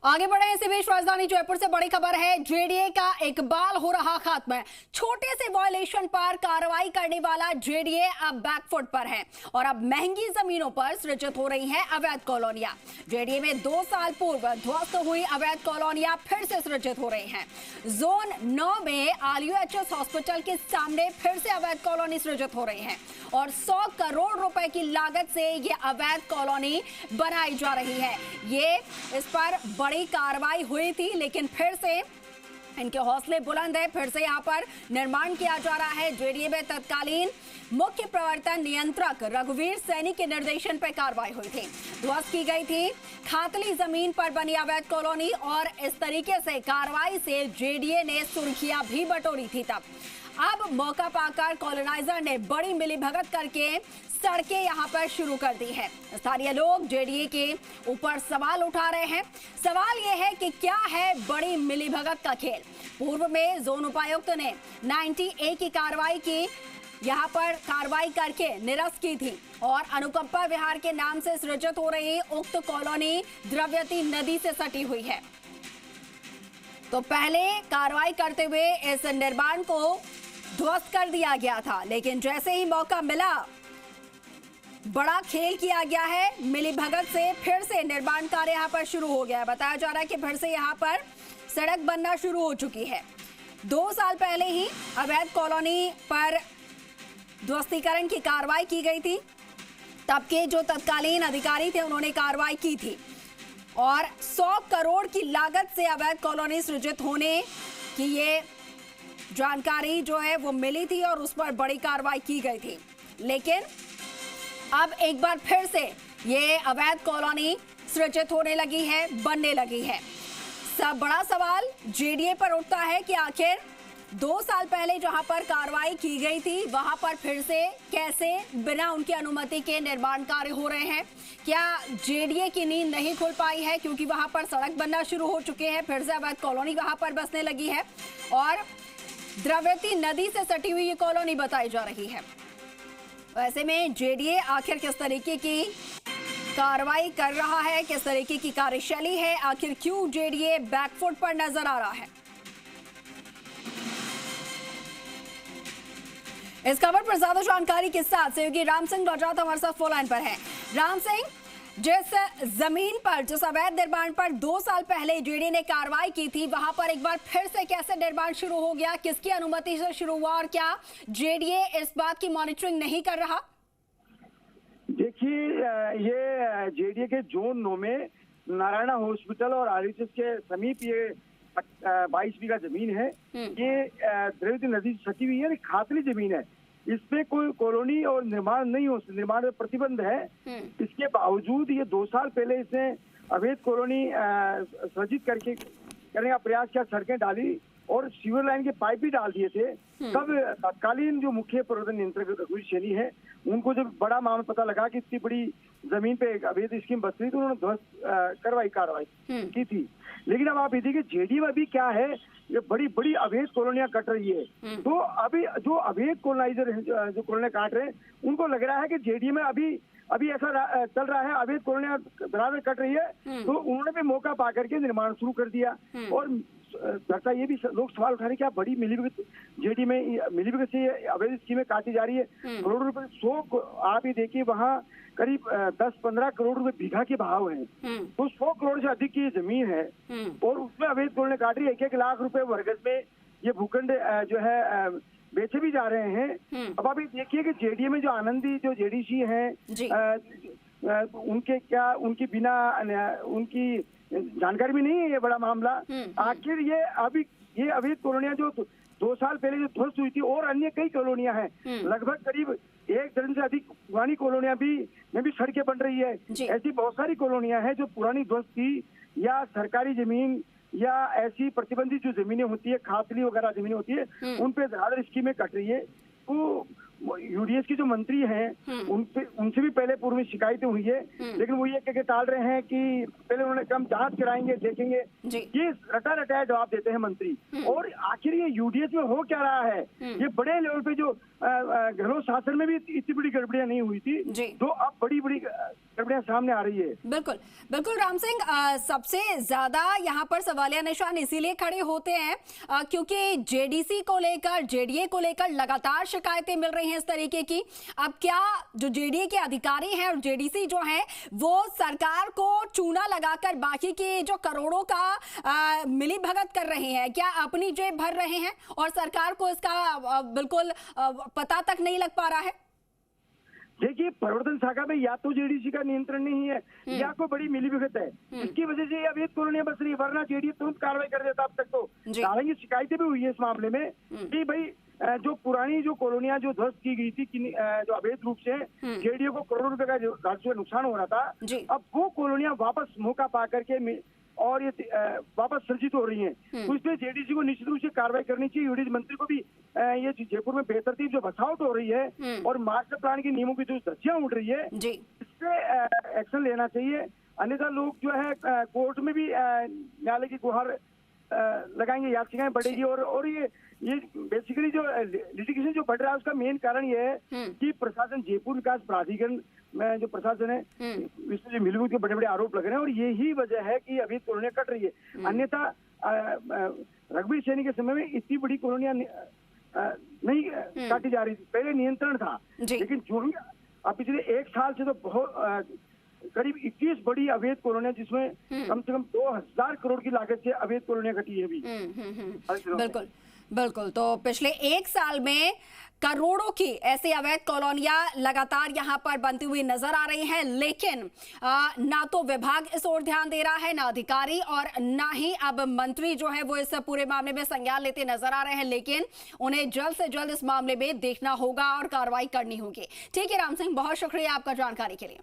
आगे बढ़े इसी बीच राजधानी जयपुर से बड़ी खबर है। जेडीए का इकबाल हो रहा खात्मा। छोटे से वायलेशन पर कार्रवाई करने वाला जेडीए अब बैकफुट पर है और अब महंगी जमीनों पर सृजित हो रही हैं अवैध कॉलोनियां। जेडीए में 2 साल पूर्व ध्वस्त हुई अवैध कॉलोनियां फिर से सृजित हो रही हैं। जोन 9 में आरयूएचएस हॉस्पिटल के सामने फिर से अवैध कॉलोनी सृजित हो रही है और 100 करोड़ रुपए की लागत से ये अवैध कॉलोनी बनाई जा रही है। ये इस पर बड़ी कार्रवाई हुई थी, लेकिन फिर से इनके हौसले बुलंद है। फिर से यहाँ पर निर्माण किया जा रहा है। जेडीए में तत्कालीन मुख्य प्रवर्तन नियंत्रक रघुवीर सैनी के निर्देशन पर कार्रवाई हुई थी। ध्वस्त की गई थी खातली जमीन पर बनी अवैध कॉलोनी और इस तरीके से कार्रवाई से जेडीए ने सुर्खियां भी बटोरी थी। तब अब मौका पाकर कॉलोनाइजर ने बड़ी मिलीभगत करके सड़कें यहां पर शुरू कर दी है। स्थानीय लोग जेडीए के ऊपर सवाल उठा रहे हैं। सवाल यह है कि क्या है बड़ी मिलीभगत का खेल। पूर्व में जोन उपायुक्त ने 90A की कार्रवाई की, यहां पर कार्रवाई करके निरस्त की थी और अनुकंपा विहार के नाम से सृजित हो रही उक्त कॉलोनी द्रव्यवती नदी से सटी हुई है। तो पहले कार्रवाई करते हुए इस निर्माण को ध्वस्त कर दिया गया था, लेकिन जैसे ही मौका मिला बड़ा खेल किया गया है। मिलीभगत से फिर से निर्माण कार्य यहाँ पर शुरू हो गया है। बताया जा रहा है कि फिर से यहाँ पर सड़क बनना शुरू हो चुकी है। 2 साल पहले ही अवैध कॉलोनी पर ध्वस्तीकरण की कार्रवाई की गई थी। तब के जो तत्कालीन अधिकारी थे उन्होंने कार्रवाई की थी और 100 करोड़ की लागत से अवैध कॉलोनी सृजित होने की ये जानकारी जो है वो मिली थी और उस पर बड़ी कार्रवाई की गई थी। लेकिन अब एक बार फिर से ये अवैध कॉलोनी सृजित होने लगी है, बनने लगी है। सब बड़ा सवाल जेडीए पर उठता है कि आखिर 2 साल पहले जहां पर कार्रवाई की गई थी वहां पर फिर से कैसे बिना उनकी अनुमति के निर्माण कार्य हो रहे हैं। क्या जेडीए की नींद नहीं खुल पाई है क्योंकि वहां पर सड़क बनना शुरू हो चुके हैं, फिर से अवैध कॉलोनी वहां पर बसने लगी है और द्रव्यवती नदी से सटी हुई ये कॉलोनी बताई जा रही है। वैसे में जेडीए आखिर किस तरीके की कार्रवाई कर रहा है, किस तरीके की कार्यशैली है, आखिर क्यों जेडीए बैकफुट पर नजर आ रहा है। इस खबर पर ज्यादा जानकारी के साथ सहयोगी राम सिंह रजौत हमारे साथ फोन लाइन पर है। राम सिंह, जिस जमीन पर, जिस अवैध निर्माण पर 2 साल पहले जेडीए ने कार्रवाई की थी, वहां पर एक बार फिर से कैसे निर्माण शुरू हो गया, किसकी अनुमति से शुरू हुआ और क्या जेडीए इस बात की मॉनिटरिंग नहीं कर रहा? देखिए, ये जेडीए के जोन 9 में नारायणा हॉस्पिटल और आरयूएचएस के समीप ये 22 बीघा जमीन है। ये द्रव्यवती नदी से सटी हुई है, खातली जमीन है। इसमें कोई कॉलोनी और निर्माण नहीं हो, निर्माण में प्रतिबंध है। इसके बावजूद ये 2 साल पहले इसने अवैध कॉलोनी सृजित करने का प्रयास किया, सड़कें डाली और सीवर लाइन के पाइप भी डाल दिए थे। तब तत्कालीन जो मुख्य प्रवर्तन नियंत्रक रघुवीर सैनी है, उनको जब बड़ा मामला पता लगा कि इतनी बड़ी जमीन पे अवैध स्कीम बस रही, तो उन्होंने ध्वस्त कार्रवाई की थी। लेकिन अब आप ये देखिए जेडीए में अभी क्या है, ये बड़ी बड़ी अवैध कॉलोनियां कट रही है। तो अभी जो अवैध कॉलोनाइजर जो कॉलोनियां काट रहे हैं, उनको लग रहा है कि जेडीए में अभी ऐसा चल रहा है, अवैध कॉलोनियां बराबर कट रही है, तो उन्होंने भी मौका पा करके निर्माण शुरू कर दिया। और लगता ये भी लोग सवाल उठा रहे हैं कि आप बड़ी मिलीभगत जेडीए में मिलीभगत से अवैध स्कीमें काटी जा रही है। करोड़ रुपए 100, आप ये देखिए वहाँ करीब 10-15 करोड़ रुपए बीघा के भाव हैं, तो 100 करोड़ से अधिक की जमीन है और उसमें अवैध कॉलोनी काट रही है। 1-1 लाख रुपए वर्गज में ये भूखंड जो है बेचे भी जा रहे हैं। अब आप ये देखिए कि जेडीए में जो आनंदी जो जेडीसी हैं, उनकी बिना उनकी जानकारी भी नहीं है ये बड़ा मामला। आखिर ये अवैध कॉलोनियां जो 2 साल पहले जो ध्वस्त हुई थी और अन्य कई कॉलोनियां हैं, लगभग करीब 1 दर्जन से अधिक पुरानी कॉलोनियां में भी सड़कें बन रही है। ऐसी बहुत सारी कॉलोनियां हैं जो पुरानी ध्वस्त थी या सरकारी जमीन या ऐसी प्रतिबंधित जो जमीनें होती है, खातली वगैरह जमीनें होती है, उन पे धड़ाधड़ स्कीमें कट रही है। तो यूडीएस की जो मंत्री हैं उनसे भी पहले पूर्व में शिकायतें हुई है, लेकिन वो ये कह के टाल रहे हैं कि पहले उन्होंने कम जांच कराएंगे, देखेंगे। ये रटा रटाया जवाब देते हैं मंत्री। और आखिर ये यूडीएस में हो क्या रहा है? ये बड़े लेवल पे जो गहलोत शासन में भी इतनी बड़ी गड़बड़ियां नहीं हुई थी, जो अब बड़ी बड़ी गड़बड़ियां सामने आ रही है। बिल्कुल बिल्कुल राम सिंह, सबसे ज्यादा यहाँ पर सवालिया निशान इसीलिए खड़े होते हैं क्योंकि जेडीसी को लेकर, जेडीए को लेकर लगातार शिकायतें मिल रही हैं इस तरीके की। अब क्या जो जेडीए के अधिकारी हैं और जेडीसी जो है वो सरकार को चूना लगाकर बाकी के जो करोड़ों का मिली भगत कर रहे हैं, क्या अपनी जेब भर रहे हैं और सरकार को इसका बिल्कुल पता तक नहीं लग पा रहा है? देखिए, प्रवर्तन शाखा में या तो जेडीसी का नियंत्रण नहीं है या कोई बड़ी मिलीभगत है, इसकी वजह से अवैध कॉलोनियां बस रही, वरना जेडीए तुरंत कार्रवाई कर देता अब तक। तो हालांकि शिकायतें भी हुई है इस मामले में कि भाई जो पुरानी जो कॉलोनियां जो ध्वस्त की गई थी जो अवैध रूप से जेडीए को करोड़ों रुपए का राजस्व नुकसान हो रहा था, अब वो कॉलोनियां वापस मौका पा करके और ये वापस सृजित हो रही हैं। तो इसलिए जेडीसी को निश्चित रूप से कार्रवाई करनी चाहिए। यूडीएस मंत्री को भी ये जयपुर में बेतरतीब जो बसावट हो रही है और मास्टर प्लान के नियमों की जो धज्जियां उड़ रही है, इस पे एक्शन लेना चाहिए। अन्यथा लोग जो है कोर्ट में भी न्यायालय की गुहार लगाएंगे, याचिकाएं बढ़ेगी। और ये बेसिकली जो लिटिगेशन जो बढ़ रहा है उसका मेन कारण ये है कि प्रशासन, जयपुर विकास प्राधिकरण में जो प्रशासन है, इसमें जो मिलीभगत के बड़े बड़े आरोप लग रहे हैं और यही वजह है कि अभी कॉलोनियां कट रही है। अन्यथा रघुवीर सैनी के समय में इतनी बड़ी कॉलोनियां नहीं काटी जा रही थी, पहले नियंत्रण था। लेकिन जो ही अब पिछले एक साल से तो बहुत करीब 21 बड़ी अवैध कॉलोनियां, जिसमें कम से कम 2000 करोड़ की लागत से अवैध कॉलोनियां कटी है अभी। बिल्कुल बिल्कुल। तो पिछले एक साल में करोड़ों की ऐसी अवैध कॉलोनियां लगातार यहां पर बनती हुई नजर आ रही हैं, लेकिन ना तो विभाग इस ओर ध्यान दे रहा है, ना अधिकारी, और ना ही अब मंत्री जो है वो इस पूरे मामले में संज्ञान लेते नजर आ रहे हैं। लेकिन उन्हें जल्द से जल्द इस मामले में देखना होगा और कार्रवाई करनी होगी। ठीक है राम सिंह, बहुत शुक्रिया आपका जानकारी के लिए।